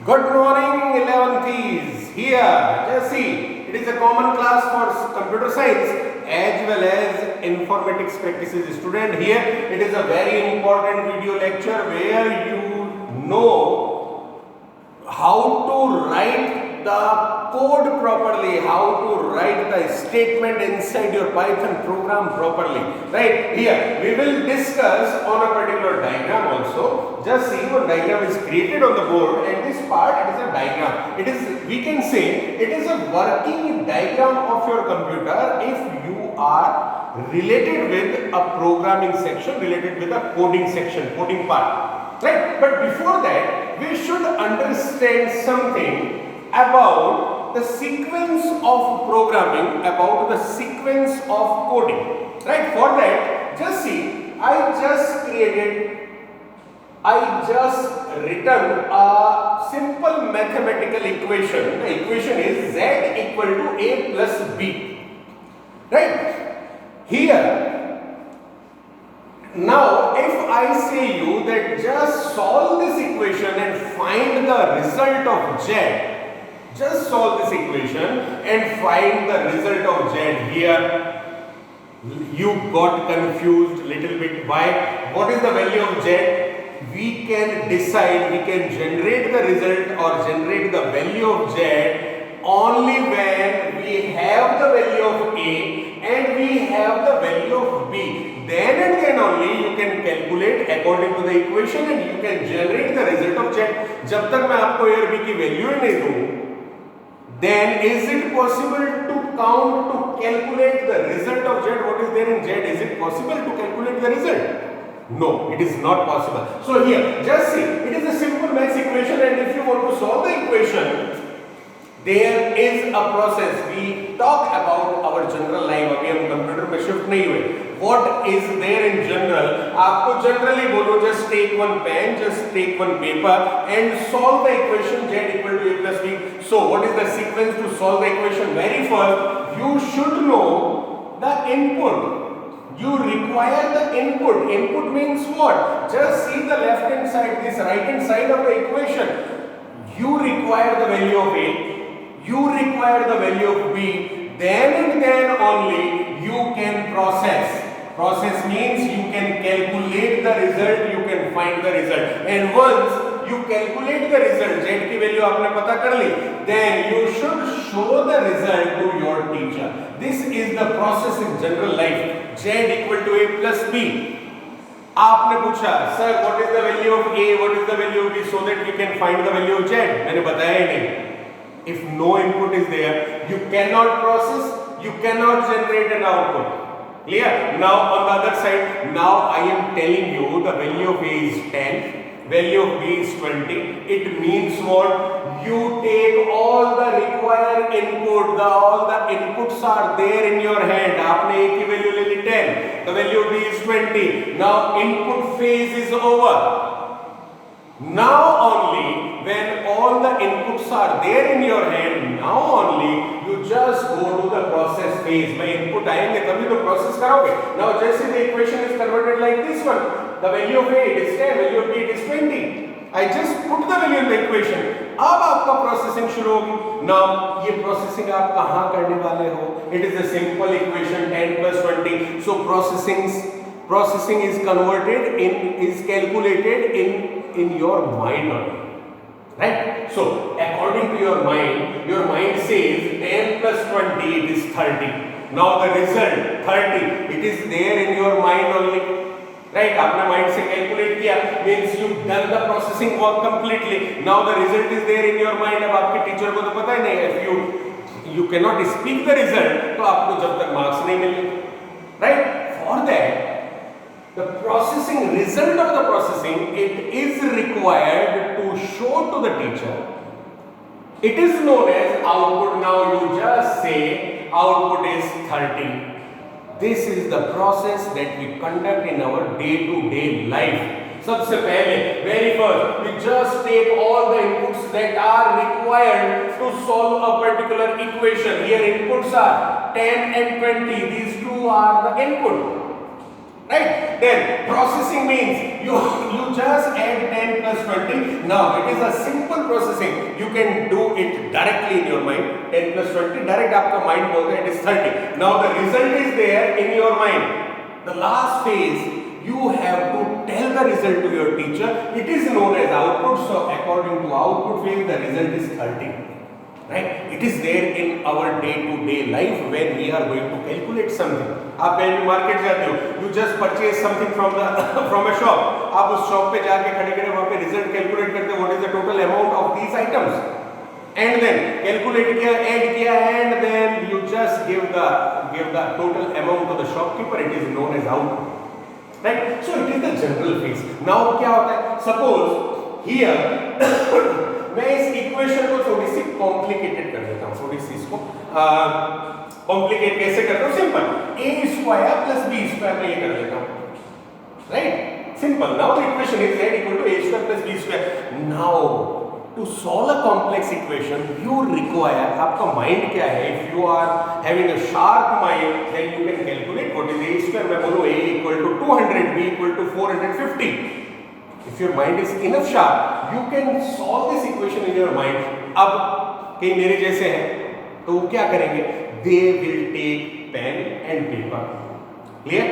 Good morning, 11th. Here, just see, it is a common class for computer science as well as informatics practices student. Here, it is a very important video lecture where you know how to write the code properly, how to write the statement inside your Python program properly. Right here, we will discuss on a particular diagram also. Just see, one diagram is created on the board, and this part it is a diagram. It is, we can say, it is a working diagram of your computer if you are related with a programming section, related with a coding section, coding part. Right? But before that, we should understand something about the sequence of programming, about the sequence of coding. Right? For that, just see, I just written a simple mathematical equation. The equation is z equal to a plus b. Right? Here, now if I say you that just solve this equation and find the result of z, just solve this equation and find the result of z. Here, you got confused little bit. Why? What is the value of z? We can decide, we can generate the result or generate the value of z only when we have the value of a and we have the value of b. Then and then only you can calculate according to the equation and you can generate the result of z. जब तक मैं आपको a और b की value ही नहीं दूं, then is it possible to count, to calculate the result of z? What is there in z? Is it possible to calculate the result? No, it is not possible. So here, just see, it is a simple math equation, and if you want to solve the equation, there is a process. We talk about our general life. अभी हम computer में shift नहीं हुए. What is there in general? आपको generally बोलो, just take one pen, just take one paper and solve the equation z equal to a plus b. So what is the sequence to solve the equation? Very first, you should know the input. You require the input. Input means what? Just see the left hand side, this right hand side of the equation. You require the value of a, you require the value of b, then and then only you can process. Process means you can calculate the result, you can find the result. And once you calculate the result, z की value आपने पता कर ली, then you should show the result to your teacher. This is the process in general life. Z equal to a plus b. आपने पूछा, sir, what is the value of a, what is the value of b, so that we can find the value of z. मैंने बताया ही नहीं. If no input is there, you cannot process, you cannot generate an output. Clear? Now on the other side, now I am telling you the value of a is 10, value of b is 20. It means what? You take all the required input, all the inputs are there in your hand. आपने a की value ले ली 10, the value of b is 20. Now input phase is over. Now only when all the inputs are there in your hand, now only you just go to the process phase. मैं input आएंगे तभी तो process करोगे. Now जैसे the equation is converted like this one, the value of a it is 10, value of b it is 20. I just put the value in the equation. अब आपका processing शुरू होगी. Now ये processing आप कहाँ करने वाले हो? It is a simple equation 10 plus 20. So processing is converted in, is calculated in your mind only. Right? So according to your mind says 10 plus 20 it is 30. Now the result 30, it is there in your mind only. Right? आपने mind से calculate किया, means you done the processing work completely. Now the result is there in your mind. अब आपके teacher को तो पता ही नहीं, if you cannot speak the result, तो आपको जब तक marks नहीं मिलेंगे. Right? For that, the processing result of the processing, it is required to show to the teacher. It is known as output. Now you just say output is 30. This is the process that we conduct in our day-to-day life. सबसे पहले, very first, we just take all the inputs that are required to solve a particular equation. Here inputs are 10 and 20. These two are the input. Right? Then processing means you just add 10 plus 20. Now it is a simple processing. You can do it directly in your mind. 10 plus 20 direct आपका mind बोलता है it is 30. Now the result is there in your mind. The last phase you have to tell the result to your teacher. It is known as output. So according to output phase the result is 30. Right? It is there in our day-to-day life when we are going to calculate something. आप कहीं भी market जाते हो, you just purchase something from a shop. आप उस shop पे जाके खड़े-खड़े वहाँ पे रिजल्ट कैलकुलेट करते हो, what is the total amount of these items, and then calculate किया, add किया, and then you just give the total amount to the shopkeeper. It is known as output. Right? So it is the general phase. Now क्या होता है? Suppose here मैं इस equation को थोड़ी सी complicated कर देता हूँ, थोड़ी सी इसको कॉम्प्लिकेट कैसे करता हूँ? Simple, a square plus b square में ये कर देता हूँ, right? Simple. Now the equation is z equal to a square plus b square. Now to solve a complex equation you require, आपका माइंड क्या है? If you are having a sharp mind then you can calculate what is a square. मैं बोलूँ a equal to 200, b equal to 450. If your mind is enough sharp, you can solve this equation in your mind. अब कई मेरे जैसे हैं तो वो क्या करेंगे? They will take pen and paper. Clear?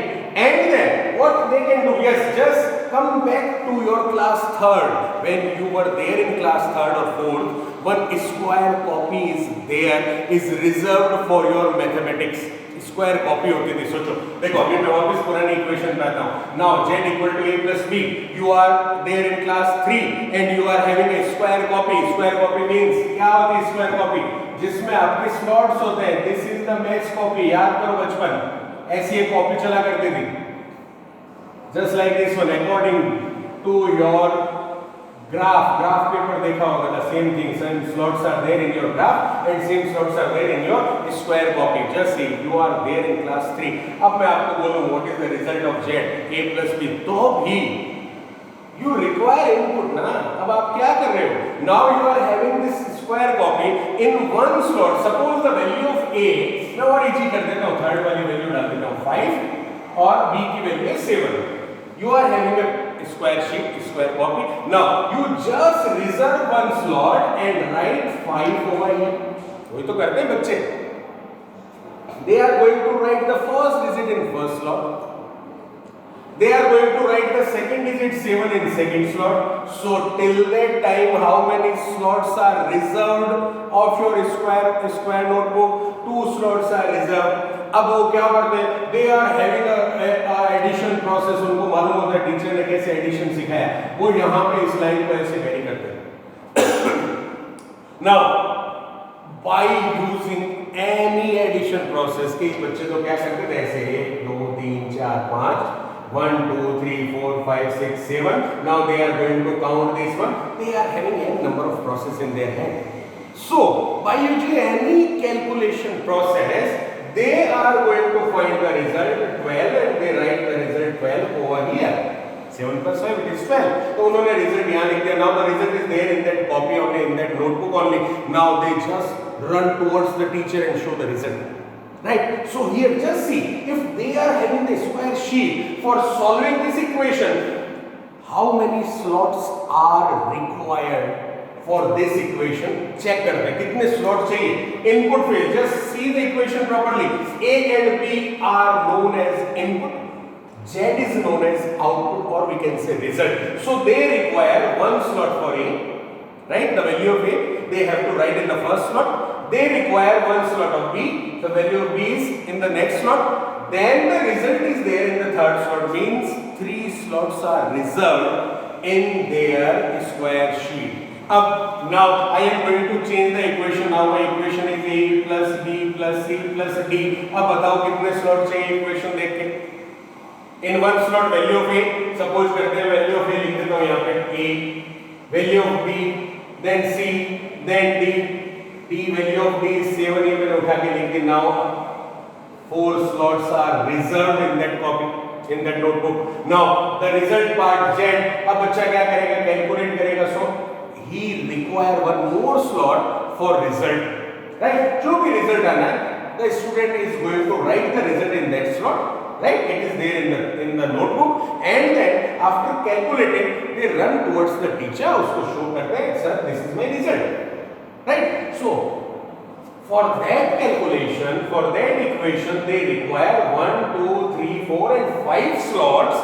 And then what they can do? Yes, just come back to your class third. When you were there in class third or fourth, one square copy is there, is reserved for your mathematics. Square copy होती थी. सोचो, देखो अभी मैं वापस पुरानी equation पे आता हूँ. Now z equal to a plus b. You are there in class 3 and you are having a square copy. Square copy means क्या होती है? स्क्वायर कॉपी जिसमें आपके स्लॉट्स होते हैं. This is the maths copy. याद करो बचपन ऐसी एक कॉपी चला करती थी, just like this one, according to your graph paper देखा होगा. The same thing, some slots are there in your graph and same slots are there in your square copy. Just see you are there in class 3. अब मैं आपको बोलूं what is the result of z a plus b, तो भी you require input ना. अब आप क्या कर रहे हो? Now you are having this square copy in one slot. Suppose the value of a, मैं और इजी कर देता हूं, थर्ड वाली वैल्यू डाल देता हूं 5 और b की वैल्यू है 7. You are having a square sheet, square copy. Now you just reserve one slot and write 5 over here. वही तो करते हैं बच्चे. They are going to write the first digit in first slot. They are going to write the second digit 7 in second slot. So till that time, how many slots are reserved of your square notebook? 2 slots are reserved. अब वो क्या करते हैं? They are having a addition process. उनको मालूम होता है teacher ने कैसे एडिशन सिखाया. वो यहाँ पे इस लाइन को ऐसे कैरी करते हैं. Now, by using any addition process, के बच्चे तो क्या करते थे? ऐसे 1 2 3 4 5 1 2 3 4 5 6 7. Now they are going to count this one. They are having n number of process in their hand. So by using any calculation process, they are going to find the result 12 and they write the result 12 over here. 7 plus 5 it is 12. तो उन्होंने result यहाँ लिख दिया. Now the result is there in that copy only, in that notebook only. Now they just run towards the teacher and show the result. Right? So here just see, if they are having the square sheet for solving this equation, how many slots are required for this equation? Check करते हैं कितने slot चाहिए. Input phase, just see the equation properly. A and B are known as input, Z is known as output, or we can say result. So they require one slot for A, right? The value of A they have to write in the first slot. They require one slot of B. The value of B is in the next slot. Then the result is there in the third slot. Means 3 slots are reserved in their square sheet. Now I am going to change the equation. Now my equation is A plus B plus C plus D. अब बताओ कितने slot चाहिए equation देख के. In one slot value of A, suppose करते हैं value of A लिख देता हूँ यहाँ पे A, value of B, then C, then D. D value of D is 7. ये मैंने उठा के लिख दी. Now 4 slots are reserved in that copy, in that notebook. Now the result part Z. अब बच्चा क्या करेगा? Calculate करेगा. So he require one more slot for result, right? जो भी result आना है, the student is going to write the result in that slot right? It is there in the notebook, and then after calculating they run towards the teacher, usko show karte hain, sir this is my result, right? So for that calculation, for that equation, they require 1, 2, 3, 4 and 5 slots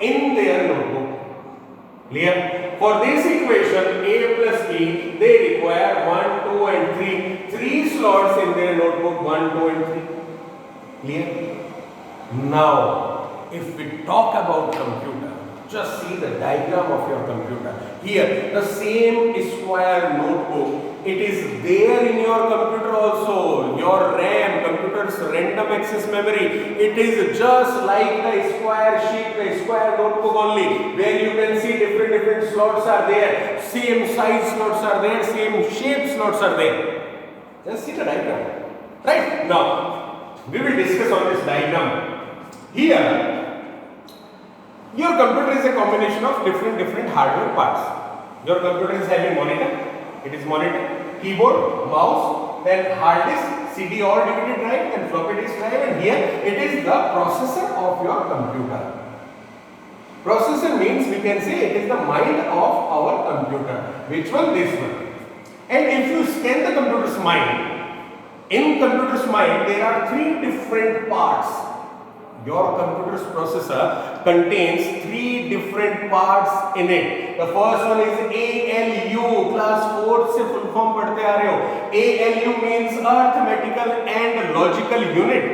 in their notebook. Clear? For this equation a plus b, they require 1, 2 and 3. 3 slots in their notebook, 1, 2 and 3. Clear? Now, if we talk about computer, just see the diagram of your computer. Here, the same square notebook, it is there in your computer also. Your RAM, computer's random access memory, it is just like the square sheet, the square notebook only, where you can see different slots are there, same size slots are there, same shape slots are there. Just see the diagram. Right? Now, we will discuss on this diagram. Here, your computer is a combination of different hardware parts. Your computer is having monitor, it is monitor, keyboard, mouse, then hard disk, CD or DVD drive and floppy disk drive, and here it is the processor of your computer. Processor means we can say it is the mind of our computer. Which one? This one. And if you scan the computer's mind, in computer's mind there are 3 different parts. Your computer's processor contains 3 different parts in it. The first one is ALU, class 4 से full form पढ़ते आ रहे हो. ALU means arithmetical and logical unit.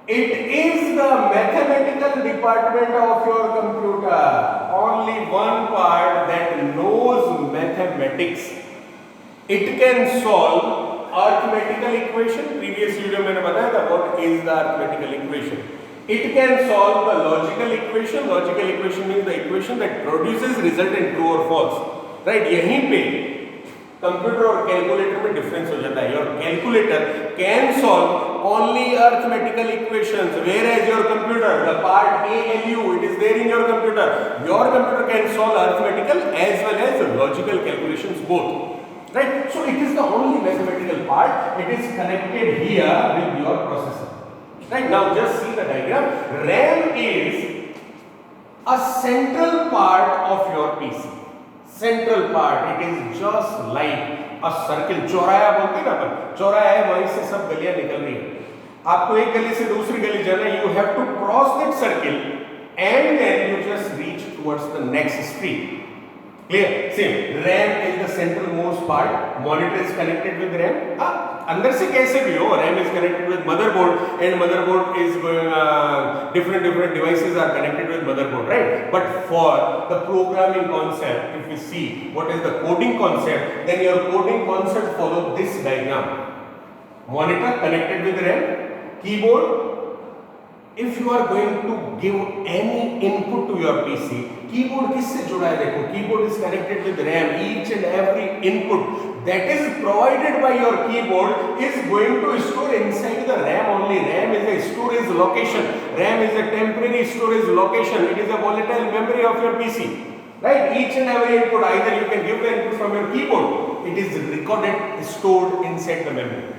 It is the mathematical department of your computer. Only one part that knows mathematics. It can solve arithmetical equation. Previous video मैंने बताया था what is the arithmetical equation. It can solve the logical equation. Logical equation means the equation that produces result in true or false. Right? यहीं पे computer और calculator में difference हो जाता है. Your calculator can solve only arithmetical equations, whereas your computer, the part ALU, it is there in your computer. Your computer can solve arithmetical as well as logical calculations both. Right? So it is the only mathematical part. It is connected here with your processor. Right? Now just see the diagram. RAM is a central part of your PC. Central part. It is just like a circle. चौराहा बोलते हैं ना अपन. चौराहा है, वहीं से सब गलियां निकल रही है. आपको एक गली से दूसरी गली जाना है. You have to cross that circle and then you just reach towards the next street. Clear? Same. RAM is the central most part. Monitor is connected with RAM. अंदर से कैसे भी हो, RAM is connected with motherboard and motherboard is different devices are connected with motherboard, right? But for the programming concept, if we see what is the coding concept, then your coding concept follow this diagram. Monitor connected with RAM, keyboard. If you are going to give any input to your PC, keyboard किससे जुड़ा है देखो. Keyboard is connected with RAM. Each and every input that is provided by your keyboard is going to store inside the RAM only. RAM is a storage location. RAM is a temporary storage location. It is a volatile memory of your PC. Right? Each and every input, either you can give the input from your keyboard. It is recorded, stored inside the memory.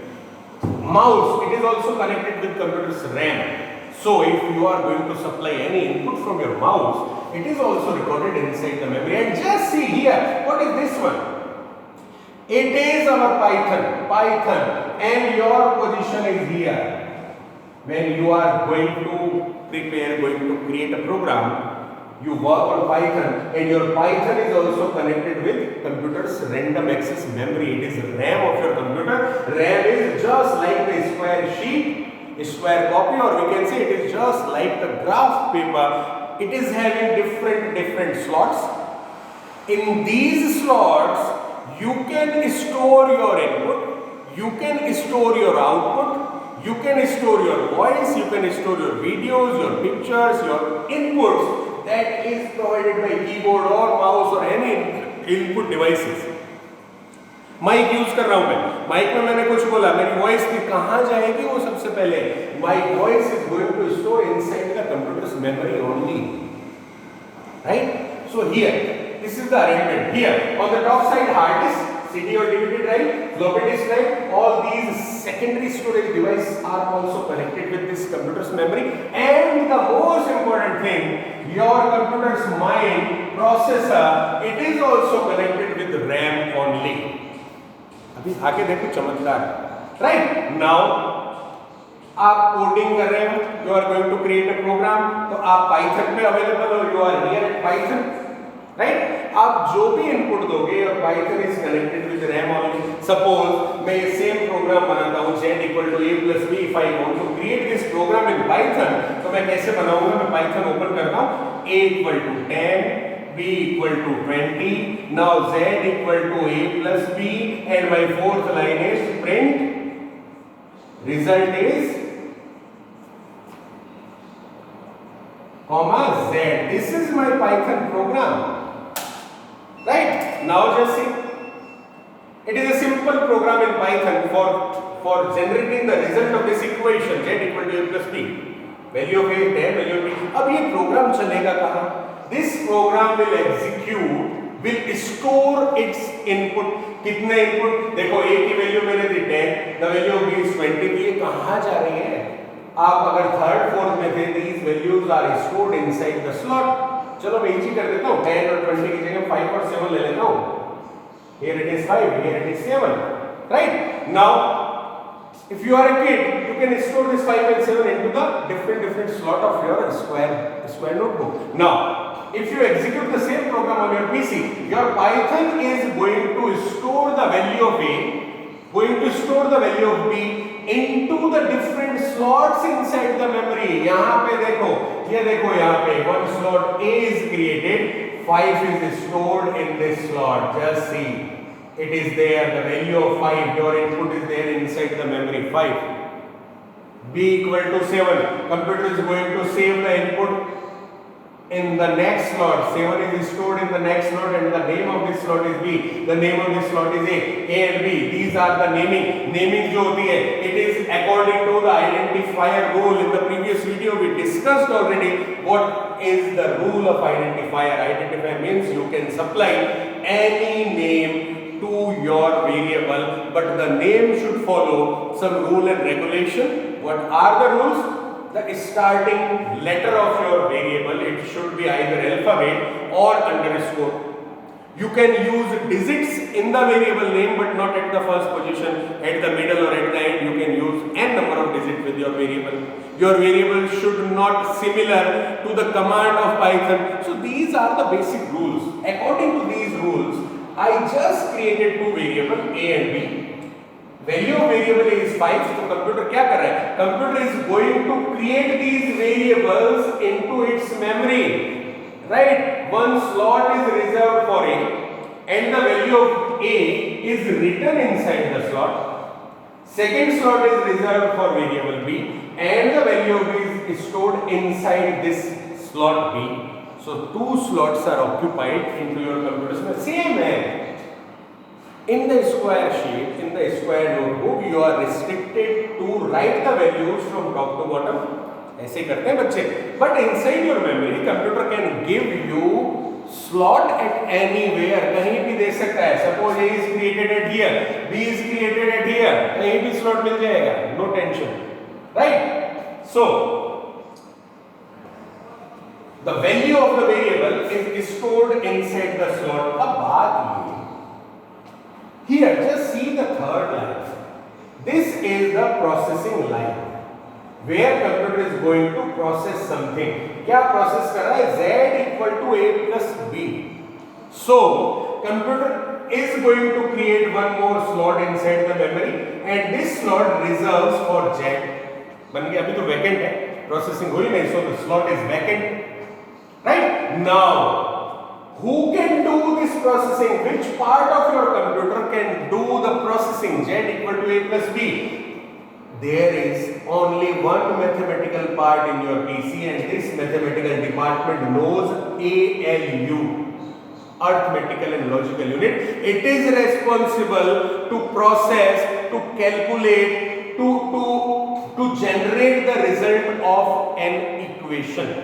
Mouse, it is also connected with computer's RAM. So if you are going to supply any input from your mouse, it is also recorded inside the memory. And just see here, what is this one? It is our Python, and your position is here. When you are going to create a program, you work on Python, and your Python is also connected with computer's random access memory. It is RAM of your computer. RAM is just like the square sheet, square copy, or we can say it is just like the graph paper. It is having different slots. In these slots, you can store your input, you can store your output, you can store your voice, you can store your videos, your pictures, your inputs that is provided by keyboard or mouse or any input devices. Mic use कर रहा हूं मैं. Mic में मैंने कुछ बोला, मेरी voice भी कहां जाएगी वो सबसे पहले. My voice is going to store inside the computer's memory only. Right? So here this is the arrangement. Here on the top side hard disk, CD or DVD drive, floppy disk drive, all these secondary storage devices are also connected with this computer's memory. And the most important thing, your computer's mind processor, it is also connected with RAM only. अभी आगे देखो चमत्कार, right? Now आप coding कर रहे हो, you are going to create a program, तो आप पाइथन पे अवेलेबल हो, you are here at Python, right? आप जो भी इनपुट दोगे और Python is connected with RAM only. Suppose मैं ये सेम प्रोग्राम बनाता हूं z = a + b. If I want to create this program in Python, तो मैं कैसे बनाऊंगा? मैं पाइथन ओपन करता हूं, a = 10, b = 20, now z = a + b, and my fourth line is print result is comma z. This is my Python program, right? Now just see, it is a simple program in Python for generating the result of this equation, z = a + b, value of a 10, value of b. अब ये programme चलेगा कहाँ? This program will execute, will store its input. कितने input? देखो a की value मैंने दी 10, the value of b is 20. ये कहाँ जा रही है? आप अगर थर्ड फोर्थ में थे, these values are stored inside the slot. चलो मैं इजी कर देता हूँ, 10 और 20 की जगह 5 और 7 ले लेता हूँ. Here it is 5, here it is 7, right? Now if you are a kid, you can store this 5 and 7 into the different slot of your square notebook. Now if you execute the same program on your PC, your Python is going to store the value of a, going to store the value of b into the different slots inside the memory. यहाँ पे देखो, ये देखो यहाँ पे one slot A is created, 5 is stored in this slot. Just see, it is there, the value of 5, your input is there inside the memory, 5. B = 7, computer is going to save the input in the next slot. 7 is stored in the next slot, and the name of this slot is B. The name of this slot is A and B. These are the naming जो होती है, it is according to the identifier rule. In the previous video we discussed already what is the rule of identifier. Identifier means you can supply any name to your variable, but the name should follow some rule and regulation. What are the rules? The starting letter of your variable, it should be either alphabet or underscore. You can use digits in the variable name, but not at the first position, at the middle or at the end. You can use n number of digits with your variable. Your variable should not similar to the command of Python. So these are the basic rules. According to these rules, I just created two variables a and b. Value of variable is 5. तो computer क्या कर रहा है? Computer is going to create these variables into its memory, right? One slot is reserved for a, and the value of a is written inside the slot. Second slot is reserved for variable b, and the value of b is stored inside this slot b. So two slots are occupied into your computer. Same है. In the square sheet, in the square notebook, you are restricted to write the values from top to bottom. ऐसे करते हैं बच्चे. But inside your memory, computer can give you slot at anywhere. कहीं भी दे सकता है. Suppose A is created at here, B is created at here. कहीं भी slot मिल जाएगा. No tension, right? So the value of the variable is stored inside the slot. अब बात ये. Here, just see the third line. This is the processing line where computer is going to process something. क्या process कर रहा है? Z = a + b. So computer is going to create one more slot inside the memory, and this slot reserves for Z. बन गया. अभी तो vacant है, processing हुई नहीं, so the slot is vacant, right? Now who can do this processing? Which part of your computer can do the processing? Z = a + b. There is only one mathematical part in your PC, and this mathematical department knows ALU, Arithmetical and Logical Unit. It is responsible to process, to calculate, to generate the result of an equation.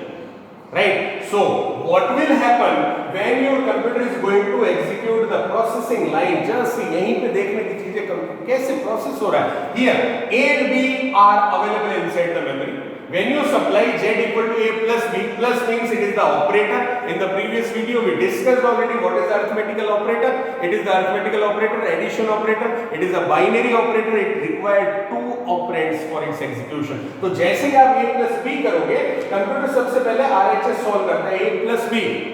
Right? So what will happen when your computer is going to execute the processing line, just यहीं पे देखने की चीजें कैसे process हो रहा है. Here A and B are available inside the memory. When you supply z equal to a plus b, plus means it is the operator. In the previous video we discussed already what is the arithmetical operator. It is the arithmetical operator, addition operator. It is a binary operator. It required two operands for its execution. तो जैसे ही आप a plus b करोगे, computer सबसे पहले RHS solve करता है a plus b.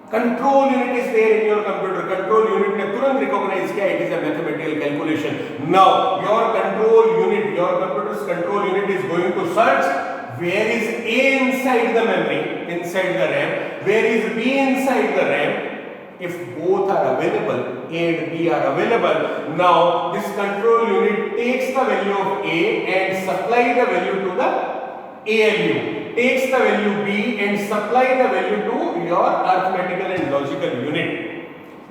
Control unit is there in your computer. Control unit ने तुरंत recognize किया it is a mathematical calculation. Now your control unit, your computer's control unit is going to search where is A inside the memory, inside the RAM, where is B inside the RAM. If both are available, A and B are available, now this control unit takes the value of A and supply the value to the ALU. Takes the value B and supply the value to your arithmetical and logical unit.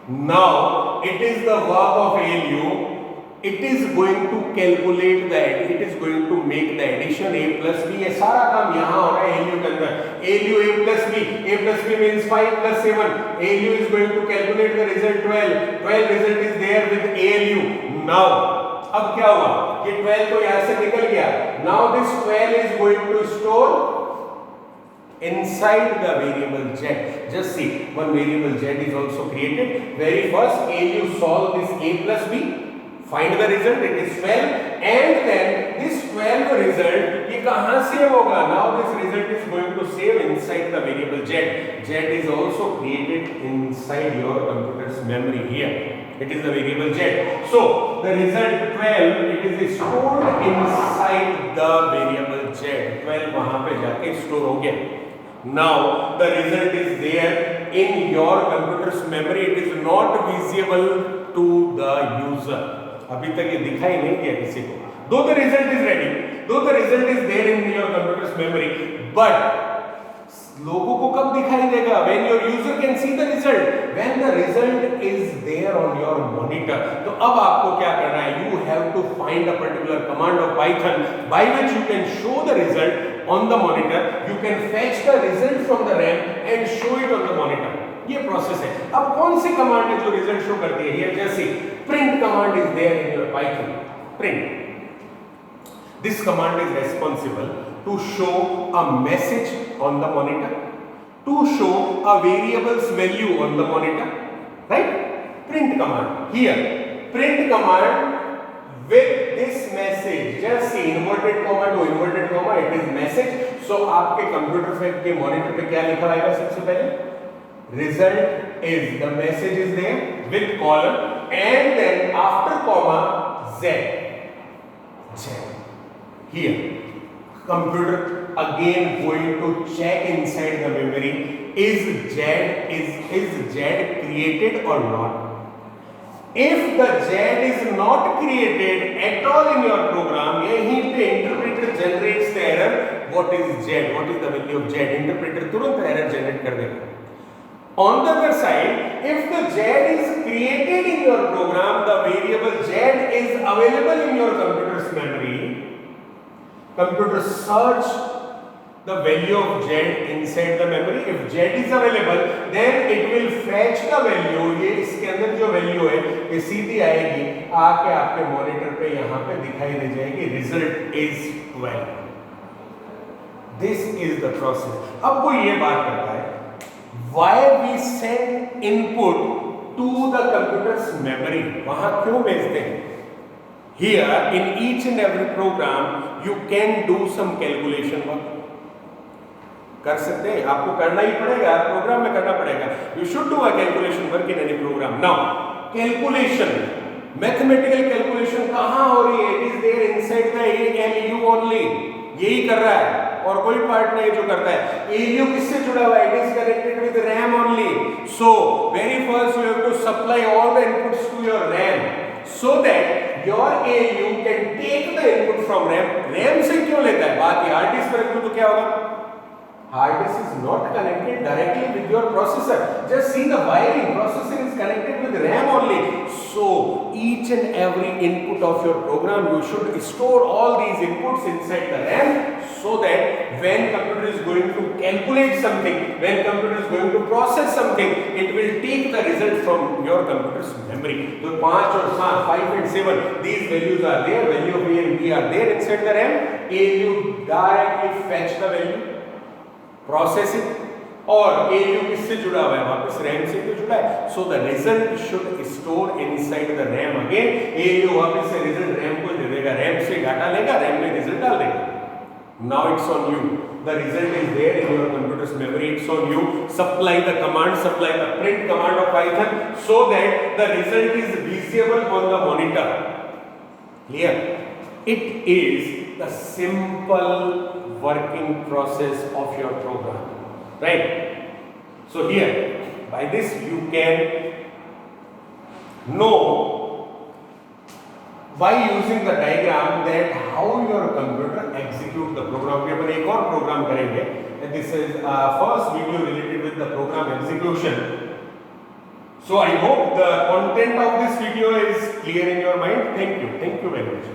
Now it is the work of ALU. It is going to calculate that. It is going to make the addition A plus B. ये सारा काम यहाँ हो रहा है ALU के अंदर. ALU A plus B. A plus B means 5 plus 7. ALU is going to calculate the result 12. 12 result is there with ALU. Now अब क्या हुआ? ये 12 तो यहाँ से निकल गया. Now this 12 is going to store inside the variable z. Just see, one variable z is also created. Very first ALU solve this A plus B, find the result, it is 12, and then this 12 result ये कहाँ save होगा? Now this result is going to save inside the variable z. Z is also created inside your computer's memory here. It is the variable z. So the result 12, it is stored inside the variable z. 12 वहाँ पे जाके store हो गया. Now the result is there in your computer's memory. It is not visible to the user. अभी तक ये दिखाई नहीं दिया किसी को. Though the result is ready, though the result is there in your computer's memory, but लोगों को कब दिखाई देगा? When your user can see the result, when the result is there on your monitor. तो अब आपको क्या करना है? You have to find a particular command of Python by which you can show the result on the monitor. You can fetch the result from the RAM and show it on the monitor. ये process है. अब कौन सी command है जो result show करती है? Here just see, print command is there in your Python. Print. This command is responsible to show a message on the monitor, to show a variable's value on the monitor, right? Print command. Here, print command with this message. Just see, inverted comma to inverted comma, it is message. So आपके computer के monitor पे क्या लिखा आएगा सबसे पहले? Result is, the message is there with column, and then after comma z. Here computer again going to check inside the memory, is z created or not. If the z is not created at all in your program, यहीं पे interpreter generates the error. What is z? What is the value of z? Interpreter तुरंत error generate कर देगा. On the other side, if the z is created in your program, the variable z is available in your computer's memory. Computer search the value of z inside the memory. If z is available, then it will fetch the value. ये इसके अंदर जो value है ये सीधी आएगी, आके आपके monitor पे यहाँ पे दिखाई दे जाएगी. Result is 12. This is the process. अब वो ये बात करता है, why we send input to the computer's memory? वहाँ क्यों भेजते हैं? Here in each and every program you can do some calculation work. कर सकते हैं, आपको करना ही पड़ेगा, प्रोग्राम में करना पड़ेगा. You should do a calculation work in any program. Now calculation, mathematical calculation कहाँ हो रही है? It is there inside the ALU only. यही कर रहा है और कोई पार्ट नहीं जो करता है. ALU किससे जुड़ा हुआ है? It is connected with RAM only. So very first you have to supply all the inputs to your RAM so that your ALU can take the input from RAM. RAM से क्यों लेता है? बात ये हार्ड डिस्क पर रखूं तो क्या होगा? Hard disk is not connected directly with your processor. Just see the wiring. Processor is connected with RAM only. So each and every input of your program, you should store all these inputs inside the RAM, so that when computer is going to calculate something, when computer is going to process something, it will take the result from your computer's memory. So 5 or 5 and 7, these values are there, value of A and B are there inside the RAM. ALU directly fetch the value, process it, और ALU किससे जुड़ा हुआ है, वापस RAM से तो जुड़ा है. So the result should store inside the RAM again. ALU वापस से result RAM को दे देगा, RAM से डाटा लेगा, RAM में result डाल देगा. Now it's on you. The result is there in your computer's memory. It's on you. Supply the command, supply the print command of Python, so that the result is visible on the monitor. Clear? It is the simple working process of your program, right? So here, by this you can know, by using the diagram, that how your computer execute the program. We have एक और program करेंगे. This is first video related with the program execution. So I hope the content of this video is clear in your mind. Thank you very much.